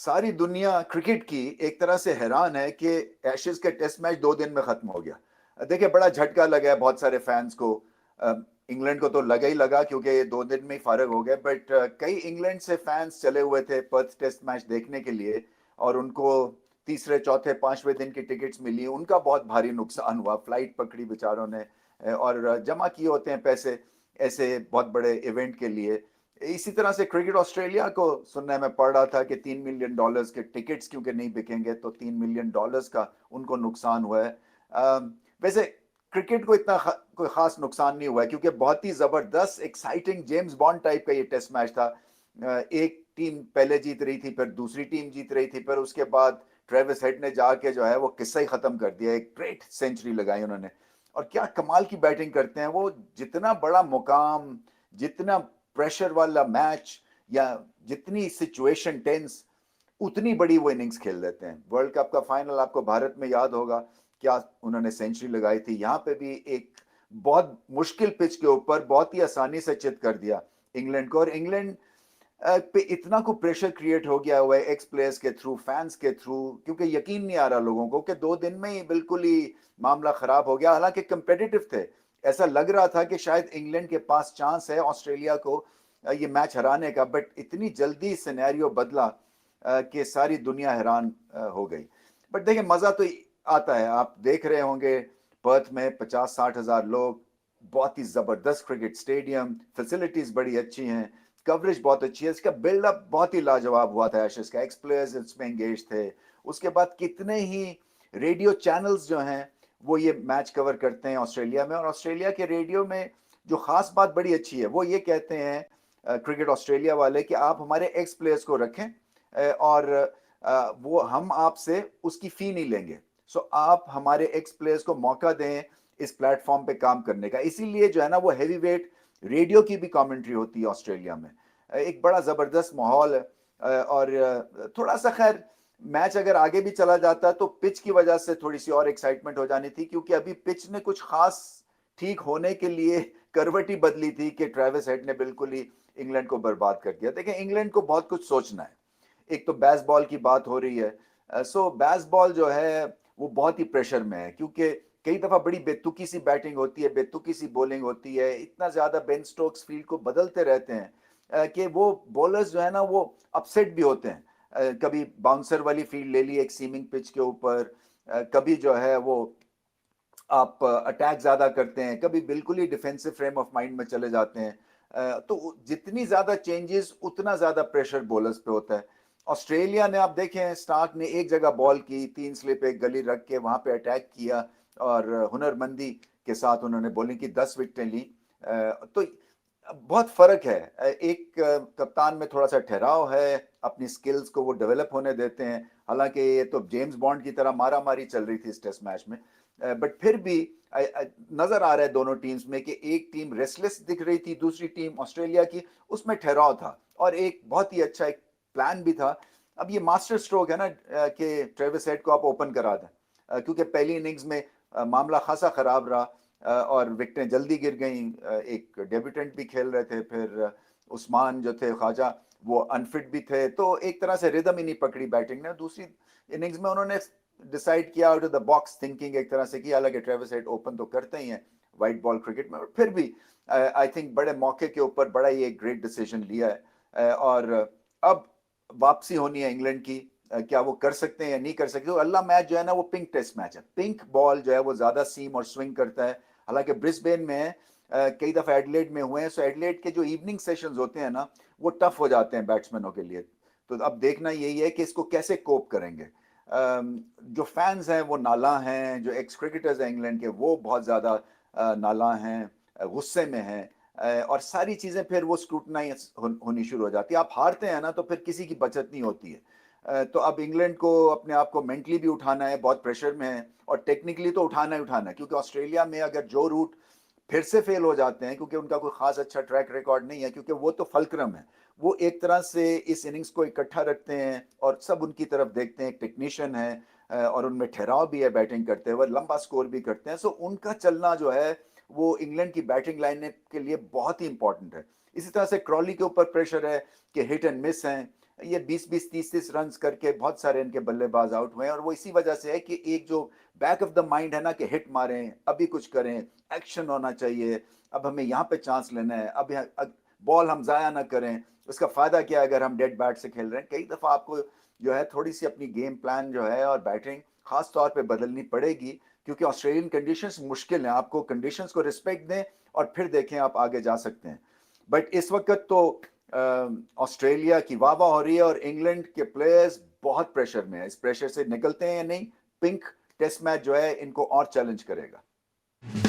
सारी दुनिया क्रिकेट की एक तरह से हैरान है कि एशेज का टेस्ट मैच 2 दिन में खत्म हो गया। देखिए, बड़ा झटका लगा है बहुत सारे फैंस को। इंग्लैंड को तो लगा ही लगा क्योंकि ये 2 दिन में ही फारग हो गए, बट कई इंग्लैंड से फैंस चले हुए थे पर्थ टेस्ट मैच देखने के लिए, और उनको तीसरे चौथे पांचवें दिन की टिकट्स मिली। उनका बहुत भारी नुकसान हुआ, फ्लाइट पकड़ी बेचारों ने, और जमा किए होते हैं पैसे ऐसे बहुत बड़े इवेंट के लिए। इसी तरह से क्रिकेट ऑस्ट्रेलिया को सुनने में पड़ रहा था कि $3 मिलियन के टिकट्स क्योंकि नहीं बिकेंगे तो $3 मिलियन का उनको नुकसान हुआ है। वैसे क्रिकेट को इतना कोई खास नुकसान नहीं हुआ है क्योंकि बहुत ही जबरदस्त एक्साइटिंग जेम्स बॉन्ड टाइप का ये टेस्ट मैच था। एक टीम पहले जीत रही थी, फिर दूसरी टीम जीत रही थी, फिर उसके बाद ट्रेविस हेड ने जाके जो है वो किस्सा ही खत्म कर दिया। एक ग्रेट सेंचुरी लगाई उन्होंने, और क्या कमाल की बैटिंग करते हैं वो। जितना बड़ा मुकाम, जितना प्रेशर वाला मैच, या जितनी सिचुएशन टेंस, उतनी बड़ी वो इनिंग्स खेल देते हैं। वर्ल्ड कप का फाइनल आपको भारत में याद होगा, क्या उन्होंने सेंचुरी लगाई थी। यहाँ पे भी एक बहुत मुश्किल पिच के ऊपर बहुत ही आसानी से चित कर दिया इंग्लैंड को। और इंग्लैंड पे इतना को प्रेशर क्रिएट हो गया हुआ है एक्स प्लेयर्स के थ्रू, फैंस के थ्रू, क्योंकि यकीन नहीं आ रहा लोगों को कि 2 दिन में ही बिल्कुल ही मामला खराब हो गया। हालांकि कंपेटिटिव थे, ऐसा लग रहा था कि शायद इंग्लैंड के पास चांस है ऑस्ट्रेलिया को ये मैच हराने का, बट इतनी जल्दी सिनेरियो बदला कि सारी दुनिया हैरान हो गई। बट देखिए, मजा तो आता है। आप देख रहे होंगे पर्थ में 50-60 हजार लोग, बहुत ही जबरदस्त क्रिकेट स्टेडियम, फैसिलिटीज बड़ी अच्छी हैं, कवरेज बहुत अच्छी है, इसका बिल्डअप बहुत ही लाजवाब हुआ था एशेज का। एक्स प्लेयर्स इसमें एंगेज थे। उसके बाद कितने ही रेडियो चैनल्स जो हैं वो ये मैच कवर करते हैं ऑस्ट्रेलिया में, और ऑस्ट्रेलिया के रेडियो में जो खास बात बड़ी अच्छी है वो ये कहते हैं क्रिकेट ऑस्ट्रेलिया वाले कि आप हमारे एक्स प्लेयर्स को रखें, और वो हम आपसे उसकी फी नहीं लेंगे। सो आप हमारे एक्स प्लेयर्स को मौका दें इस प्लेटफॉर्म पे काम करने का। इसीलिए जो है ना वो हैवी वेट रेडियो की भी कमेंट्री होती है ऑस्ट्रेलिया में। एक बड़ा जबरदस्त माहौल है। और थोड़ा सा खैर मैच अगर आगे भी चला जाता तो पिच की वजह से थोड़ी सी और एक्साइटमेंट हो जानी थी, क्योंकि अभी पिच ने कुछ खास ठीक होने के लिए करवट ही बदली थी कि ट्रेविस हेड ने बिल्कुल ही इंग्लैंड को बर्बाद कर दिया। देखिए, इंग्लैंड को बहुत कुछ सोचना है। एक तो बेसबॉल की बात हो रही है। सो बेसबॉल जो है वो बहुत ही प्रेशर में है, क्योंकि कई दफा बड़ी बेतुकी सी बैटिंग होती है, बेतुकी सी बॉलिंग होती है। इतना ज्यादा बेन स्टोक्स फील्ड को बदलते रहते हैं कि वो बॉलर्स जो है ना वो अपसेट भी होते हैं। कभी बाउंसर वाली फील्ड ले ली एक सीमिंग पिच के ऊपर, कभी जो है वो आप अटैक ज्यादा करते हैं, कभी बिल्कुल ही डिफेंसिव फ्रेम ऑफ माइंड में चले जाते हैं। तो जितनी ज्यादा चेंजेस उतना ज्यादा प्रेशर बॉलर्स पे होता है। ऑस्ट्रेलिया ने आप देखें, स्टार्क ने एक जगह बॉल की, 3 स्लिप एक गली रख के वहां पे अटैक किया, और हुनरमंदी के साथ उन्होंने बॉलिंग की, 10 विकेटें ली। तो बहुत फर्क है। एक कप्तान में थोड़ा सा ठहराव है, अपनी स्किल्स को वो डेवलप होने देते हैं। हालांकि ये तो जेम्स बॉन्ड की तरह मारा मारी चल रही थी इस टेस्ट मैच में, बट फिर भी नजर आ रहा है दोनों टीम्स में कि एक टीम रेस्टलेस दिख रही थी, दूसरी टीम ऑस्ट्रेलिया की उसमें ठहराव था, और एक बहुत ही अच्छा एक प्लान भी था। अब ये मास्टर स्ट्रोक है ना कि ट्रेविस हेड को आप ओपन करा दें, क्योंकि पहली इनिंग्स में मामला खासा खराब रहा, और विकेटें जल्दी गिर गई। एक डेब्यूटेंट भी खेल रहे थे, फिर उस्मान जो थे ख्वाजा वो अनफिट भी थे, तो एक तरह से रिदम ही नहीं पकड़ी बैटिंग ने। दूसरी इनिंग्स में उन्होंने डिसाइड किया out of the box thinking एक तरह से किया। हालांकि ट्रेविस हेड ओपन तो करते ही हैं वाइट बॉल क्रिकेट में, फिर भी आई थिंक बड़े मौके के ऊपर बड़ा ही एक ग्रेट डिसीजन लिया है। और अब वापसी होनी है इंग्लैंड की। क्या वो कर सकते हैं या नहीं कर सकते। तो अगला मैच जो है ना वो पिंक टेस्ट मैच है। पिंक बॉल जो है वो ज्यादा सीम और स्विंग करता है। हालांकि ब्रिस्बेन में है, कई दफा एडलेड में हुए हैं। सो एडलेड के जो इवनिंग सेशंस होते हैं ना वो टफ हो जाते हैं बैट्समैनों के लिए। तो अब देखना यही है कि इसको कैसे कोप करेंगे। जो फैंस हैं वो नाला हैं, जो एक्स क्रिकेटर्स हैं इंग्लैंड के वो बहुत ज़्यादा नाला हैं, गुस्से में हैं, और सारी चीज़ें फिर वो स्क्रूटनाइज होनी शुरू हो जाती है। आप हारते हैं ना तो फिर किसी की बचत नहीं होती है। तो अब इंग्लैंड को अपने आप को मेंटली भी उठाना है, बहुत प्रेशर में है, और टेक्निकली तो उठाना ही उठाना है, क्योंकि ऑस्ट्रेलिया में अगर जो रूट फिर से फेल हो जाते हैं, क्योंकि उनका कोई खास अच्छा ट्रैक रिकॉर्ड नहीं है, क्योंकि वो तो फलक्रम है। वो एक तरह से इस इनिंग्स को इकट्ठा रखते हैं और सब उनकी तरफ देखते हैं। एक टेक्नीशियन है, और उनमें ठहराव भी है बैटिंग करते हुए, लंबा स्कोर भी करते हैं। सो उनका चलना जो है वो इंग्लैंड की बैटिंग लाइन के लिए बहुत ही इंपॉर्टेंट है। इसी तरह से क्रॉली के ऊपर प्रेशर है कि हिट एंड मिस हैं। ये 20-20, 30-30 रन करके बहुत सारे इनके बल्लेबाज आउट हुए हैं, और वो इसी वजह से है कि एक जो बैक ऑफ द माइंड है ना कि हिट मारें, अभी कुछ करें, एक्शन होना चाहिए, अब हमें यहाँ पे चांस लेना है, अब बॉल हम जाया ना करें, उसका फायदा क्या है अगर हम डेड बैट से खेल रहे हैं। कई दफा आपको जो है थोड़ी सी अपनी गेम प्लान जो है और बैटिंग खास तौर पे बदलनी पड़ेगी, क्योंकि ऑस्ट्रेलियन कंडीशंस मुश्किल हैं। आपको कंडीशंस को रिस्पेक्ट दें और फिर देखें आप आगे जा सकते हैं। बट इस वक्त तो ऑस्ट्रेलिया की वाह वाह हो रही है और इंग्लैंड के प्लेयर्स बहुत प्रेशर में है। इस प्रेशर से निकलते हैं या नहीं, पिंक टेस्ट मैच जो है इनको और चैलेंज करेगा।